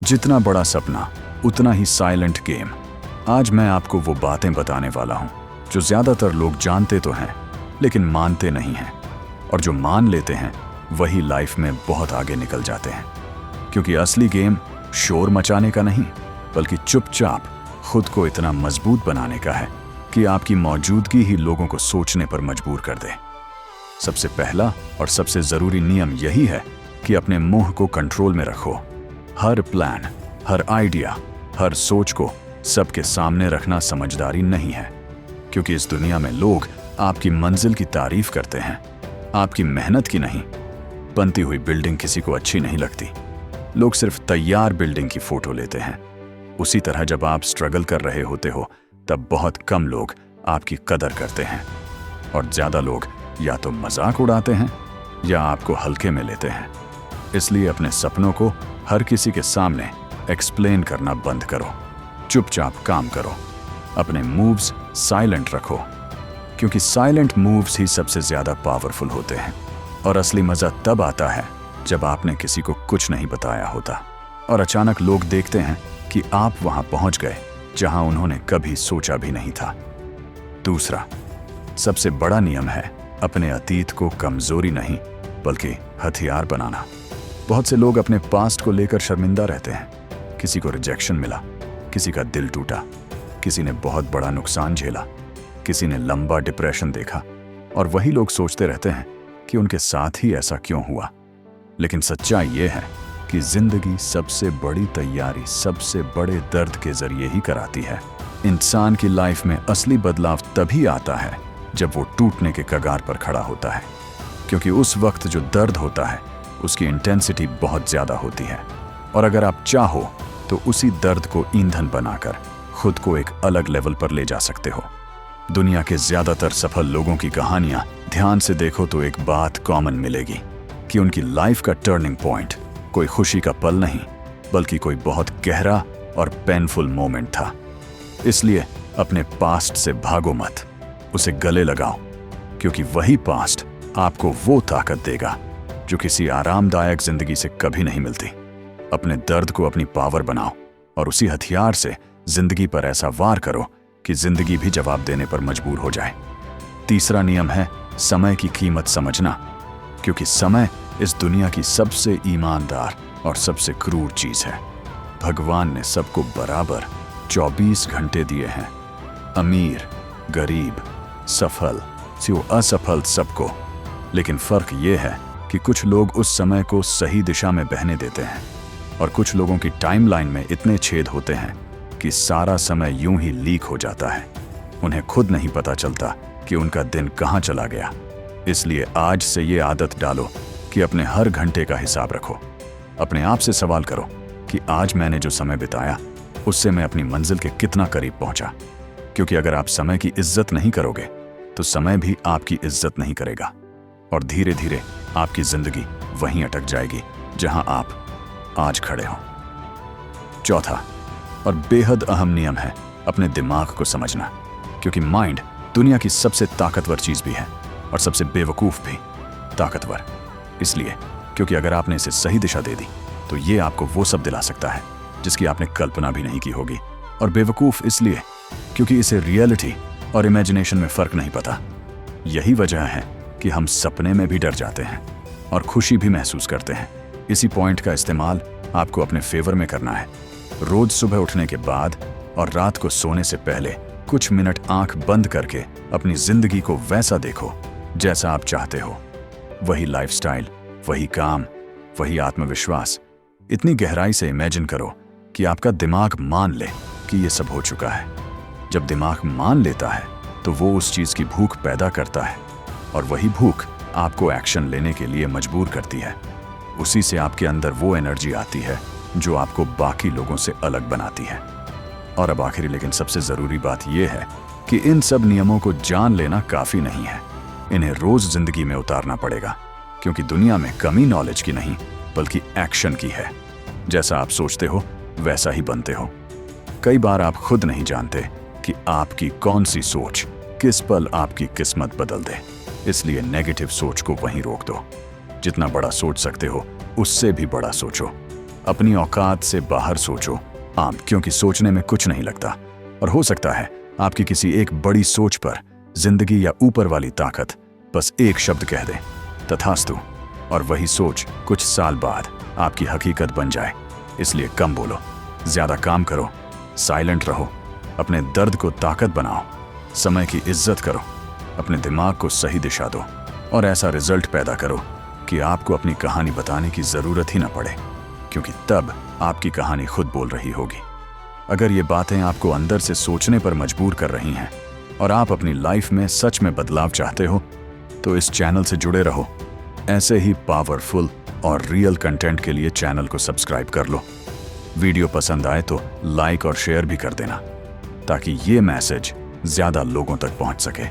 जितना बड़ा सपना उतना ही साइलेंट गेम। आज मैं आपको वो बातें बताने वाला हूँ जो ज़्यादातर लोग जानते तो हैं लेकिन मानते नहीं हैं, और जो मान लेते हैं वही लाइफ में बहुत आगे निकल जाते हैं। क्योंकि असली गेम शोर मचाने का नहीं, बल्कि चुपचाप खुद को इतना मजबूत बनाने का है कि आपकी मौजूदगी ही लोगों को सोचने पर मजबूर कर दे। सबसे पहला और सबसे ज़रूरी नियम यही है कि अपने मुंह को कंट्रोल में रखो। हर प्लान, हर आइडिया, हर सोच को सबके सामने रखना समझदारी नहीं है, क्योंकि इस दुनिया में लोग आपकी मंजिल की तारीफ करते हैं, आपकी मेहनत की नहीं। बनती हुई बिल्डिंग किसी को अच्छी नहीं लगती, लोग सिर्फ तैयार बिल्डिंग की फोटो लेते हैं। उसी तरह जब आप स्ट्रगल कर रहे होते हो तब बहुत कम लोग आपकी कदर करते हैं, और ज्यादा लोग या तो मजाक उड़ाते हैं या आपको हल्के में लेते हैं। इसलिए अपने सपनों को हर किसी के सामने एक्सप्लेन करना बंद करो, चुपचाप काम करो, अपने मूव्स साइलेंट रखो, क्योंकि साइलेंट मूव्स ही सबसे ज्यादा पावरफुल होते हैं। और असली मजा तब आता है जब आपने किसी को कुछ नहीं बताया होता और अचानक लोग देखते हैं कि आप वहां पहुंच गए जहां उन्होंने कभी सोचा भी नहीं था। दूसरा सबसे बड़ा नियम है अपने अतीत को कमजोरी नहीं बल्कि हथियार बनाना। बहुत से लोग अपने पास्ट को लेकर शर्मिंदा रहते हैं। किसी को रिजेक्शन मिला, किसी का दिल टूटा, किसी ने बहुत बड़ा नुकसान झेला, किसी ने लंबा डिप्रेशन देखा, और वही लोग सोचते रहते हैं कि उनके साथ ही ऐसा क्यों हुआ। लेकिन सच्चाई ये है कि जिंदगी सबसे बड़ी तैयारी सबसे बड़े दर्द के जरिए ही कराती है। इंसान की लाइफ में असली बदलाव तभी आता है जब वो टूटने के कगार पर खड़ा होता है, क्योंकि उस वक्त जो दर्द होता है उसकी इंटेंसिटी बहुत ज्यादा होती है। और अगर आप चाहो तो उसी दर्द को ईंधन बनाकर खुद को एक अलग लेवल पर ले जा सकते हो। दुनिया के ज्यादातर सफल लोगों की कहानियां ध्यान से देखो तो एक बात कॉमन मिलेगी कि उनकी लाइफ का टर्निंग पॉइंट कोई खुशी का पल नहीं बल्कि कोई बहुत गहरा और पेनफुल मोमेंट था। इसलिए अपने पास्ट से भागो मत, उसे गले लगाओ, क्योंकि वही पास्ट आपको वो ताकत देगा जो किसी आरामदायक जिंदगी से कभी नहीं मिलती। अपने दर्द को अपनी पावर बनाओ और उसी हथियार से जिंदगी पर ऐसा वार करो कि जिंदगी भी जवाब देने पर मजबूर हो जाए। तीसरा नियम है समय की कीमत समझना, क्योंकि समय इस दुनिया की सबसे ईमानदार और सबसे क्रूर चीज है। भगवान ने सबको बराबर 24 घंटे दिए हैं, अमीर, गरीब, सफल से असफल सबको। लेकिन फर्क ये है कि कुछ लोग उस समय को सही दिशा में बहने देते हैं, और कुछ लोगों की टाइमलाइन में इतने छेद होते हैं कि सारा समय यूं ही लीक हो जाता है। उन्हें खुद नहीं पता चलता कि उनका दिन कहां चला गया। इसलिए आज से ये आदत डालो कि अपने हर घंटे का हिसाब रखो। अपने आप से सवाल करो कि आज मैंने जो समय बिताया उससे मैं अपनी मंजिल के कितना करीब पहुंचा। क्योंकि अगर आप समय की इज्जत नहीं करोगे तो समय भी आपकी इज्जत नहीं करेगा, और धीरे धीरे आपकी जिंदगी वहीं अटक जाएगी जहां आप आज खड़े हो। चौथा और बेहद अहम नियम है अपने दिमाग को समझना, क्योंकि माइंड दुनिया की सबसे ताकतवर चीज भी है और सबसे बेवकूफ भी। ताकतवर इसलिए क्योंकि अगर आपने इसे सही दिशा दे दी तो ये आपको वो सब दिला सकता है जिसकी आपने कल्पना भी नहीं की होगी, और बेवकूफ इसलिए क्योंकि इसे रियलिटी और इमेजिनेशन में फर्क नहीं पता। यही वजह है कि हम सपने में भी डर जाते हैं और खुशी भी महसूस करते हैं। इसी पॉइंट का इस्तेमाल आपको अपने फेवर में करना है। रोज सुबह उठने के बाद और रात को सोने से पहले कुछ मिनट आंख बंद करके अपनी जिंदगी को वैसा देखो जैसा आप चाहते हो। वही लाइफस्टाइल, वही काम, वही आत्मविश्वास। इतनी गहराई से इमेजिन करो कि आपका दिमाग मान ले कि ये सब हो चुका है। जब दिमाग मान लेता है तो वो उस चीज की भूख पैदा करता है, और वही भूख आपको एक्शन लेने के लिए मजबूर करती है। उसी से आपके अंदर वो एनर्जी आती है जो आपको बाकी लोगों से अलग बनाती है। और अब आखिरी लेकिन सबसे जरूरी बात यह है कि इन सब नियमों को जान लेना काफी नहीं है, इन्हें रोज जिंदगी में उतारना पड़ेगा, क्योंकि दुनिया में कमी नॉलेज की नहीं बल्कि एक्शन की है। जैसा आप सोचते हो वैसा ही बनते हो। कई बार आप खुद नहीं जानते कि आपकी कौन सी सोच किस पल आपकी किस्मत बदल दे। इसलिए नेगेटिव सोच को वहीं रोक दो। जितना बड़ा सोच सकते हो उससे भी बड़ा सोचो। अपनी औकात से बाहर सोचो आप, क्योंकि सोचने में कुछ नहीं लगता। और हो सकता है आपकी किसी एक बड़ी सोच पर जिंदगी या ऊपर वाली ताकत बस एक शब्द कह दे, तथास्तु, और वही सोच कुछ साल बाद आपकी हकीकत बन जाए। इसलिए कम बोलो, ज्यादा काम करो, साइलेंट रहो, अपने दर्द को ताकत बनाओ, समय की इज्जत करो, अपने दिमाग को सही दिशा दो और ऐसा रिजल्ट पैदा करो कि आपको अपनी कहानी बताने की जरूरत ही ना पड़े, क्योंकि तब आपकी कहानी खुद बोल रही होगी। अगर ये बातें आपको अंदर से सोचने पर मजबूर कर रही हैं और आप अपनी लाइफ में सच में बदलाव चाहते हो, तो इस चैनल से जुड़े रहो। ऐसे ही पावरफुल और रियल कंटेंट के लिए चैनल को सब्सक्राइब कर लो। वीडियो पसंद आए तो लाइक और शेयर भी कर देना, ताकि ये मैसेज ज्यादा लोगों तक पहुंच सके।